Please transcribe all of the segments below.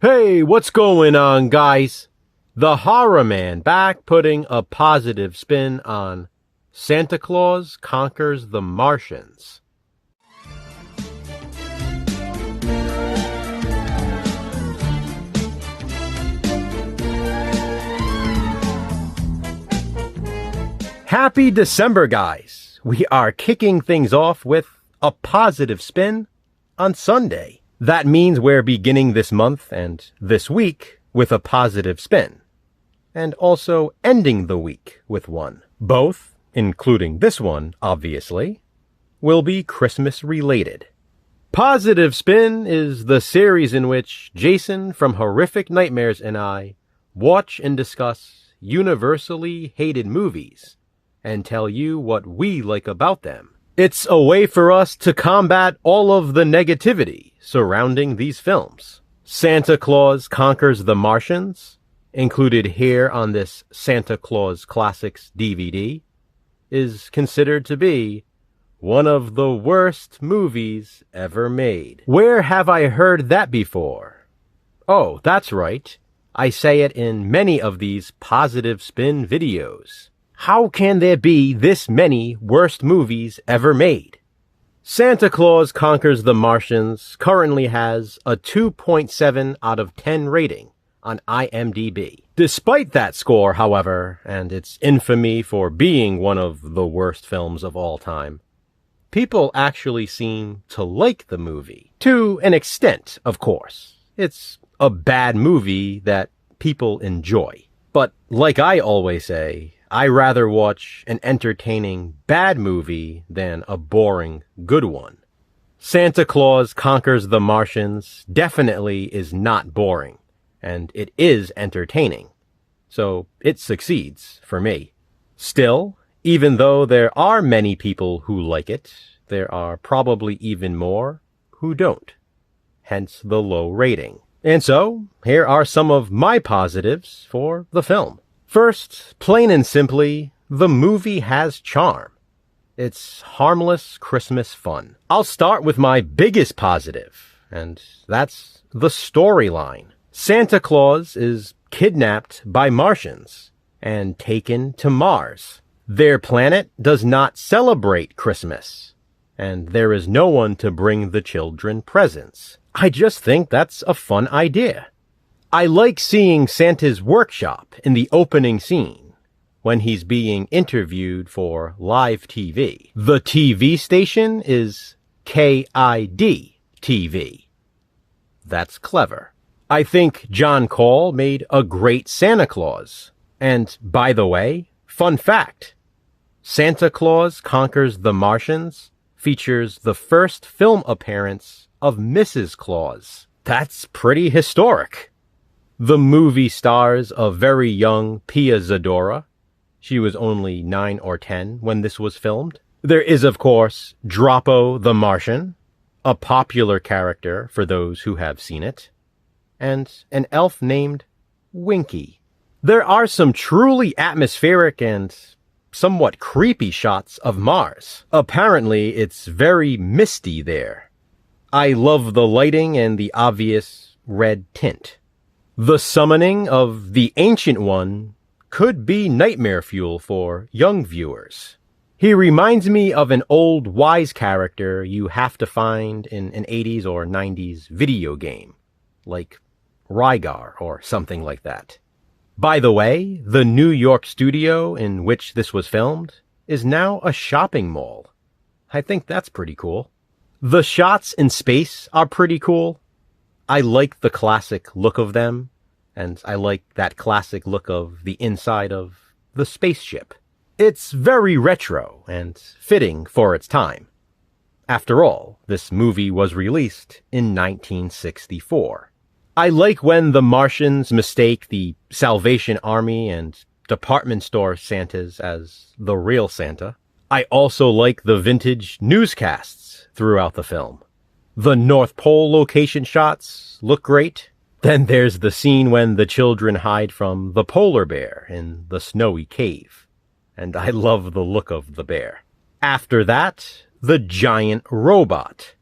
Hey, what's going on, guys? The Horror Man back putting a positive spin on Santa Claus Conquers the Martians. Happy December, guys! We are kicking things off with a positive spin on Sunday. That means we're beginning this month and this week with a positive spin, and also ending the week with one. Both, including this one, obviously, will be Christmas related. Positive Spin is the series in which Jason from Horrific Nightmares and I watch and discuss universally hated movies and tell you what we like about them. It's a way for us to combat all of the negativity surrounding these films. Santa Claus Conquers the Martians, included here on this Santa Claus Classics DVD, is considered to be one of the worst movies ever made. Where have I heard that before? Oh, that's right. I say it in many of these Positive Spin videos. How can there be this many worst movies ever made? Santa Claus Conquers the Martians currently has a 2.7 out of 10 rating on IMDb. Despite that score, however, and its infamy for being one of the worst films of all time, people actually seem to like the movie. To an extent, of course. It's a bad movie that people enjoy. But like I always say, I rather watch an entertaining bad movie than a boring good one. Santa Claus Conquers the Martians definitely is not boring, and it is entertaining. So it succeeds for me. Still, even though there are many people who like it, there are probably even more who don't. Hence the low rating. And so, here are some of my positives for the film. First, plain and simply, the movie has charm. It's harmless Christmas fun. I'll start with my biggest positive, and that's the storyline. Santa Claus is kidnapped by Martians and taken to Mars. Their planet does not celebrate Christmas, and there is no one to bring the children presents. I just think that's a fun idea. I like seeing Santa's workshop in the opening scene when he's being interviewed for live TV. The TV station is KID TV. That's clever. I think John Cole made a great Santa Claus. And by the way, fun fact, Santa Claus Conquers the Martians features the first film appearance of Mrs. Claus. That's pretty historic. The movie stars a very young Pia Zadora. She was only 9 or 10 when this was filmed. There is, of course, Droppo the Martian, a popular character for those who have seen it, and an elf named Winky. There are some truly atmospheric and somewhat creepy shots of Mars. Apparently, it's very misty there. I love the lighting and the obvious red tint. The summoning of the Ancient One could be nightmare fuel for young viewers. He reminds me of an old wise character you have to find in an 80s or 90s video game, like Rygar or something like that. By the way, the New York studio in which this was filmed is now a shopping mall. I think that's pretty cool. The shots in space are pretty cool. I like the classic look of them, and I like that classic look of the inside of the spaceship. It's very retro and fitting for its time. After all, this movie was released in 1964. I like when the Martians mistake the Salvation Army and department store Santas as the real Santa. I also like the vintage newscasts throughout the film. The North Pole location shots look great. Then there's the scene when the children hide from the polar bear in the snowy cave. And I love the look of the bear. After that, the giant robot.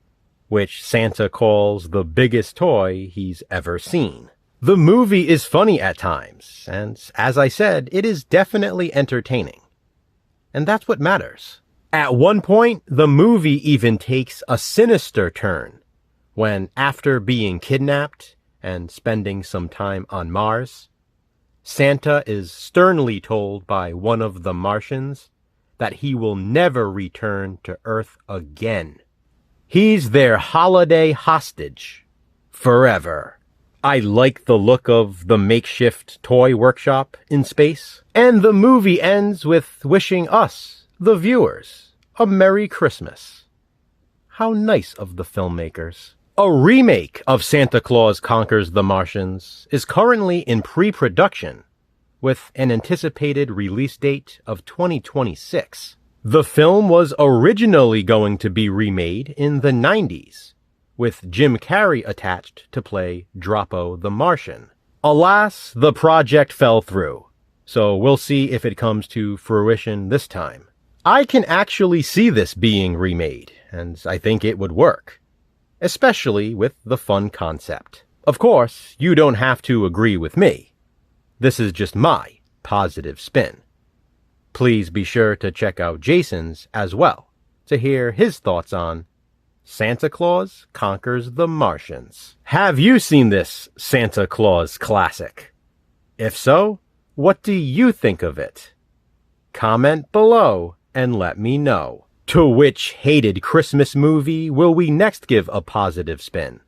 which Santa calls the biggest toy he's ever seen. The movie is funny at times, and as I said, it is definitely entertaining. And that's what matters. At one point, the movie even takes a sinister turn when, after being kidnapped and spending some time on Mars, Santa is sternly told by one of the Martians that he will never return to Earth again. He's their holiday hostage forever. I like the look of the makeshift toy workshop in space, and the movie ends with wishing us, the viewers, a Merry Christmas. How nice of the filmmakers. A remake of Santa Claus Conquers the Martians is currently in pre-production with an anticipated release date of 2026. The film was originally going to be remade in the 90s, with Jim Carrey attached to play Droppo the Martian. Alas, the project fell through, so we'll see if it comes to fruition this time. I can actually see this being remade, and I think it would work, especially with the fun concept. Of course, you don't have to agree with me. This is just my positive spin. Please be sure to check out Jason's as well to hear his thoughts on Santa Claus Conquers the Martians. Have you seen this Santa Claus Classic? If so, what do you think of it? Comment below and let me know. To which hated Christmas movie will we next give a positive spin?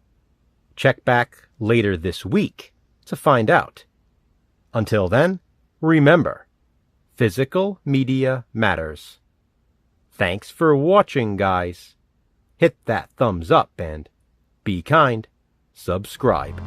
Check back later this week to find out. Until then, remember, physical media matters. Thanks for watching, guys. Hit that thumbs up and be kind. Subscribe.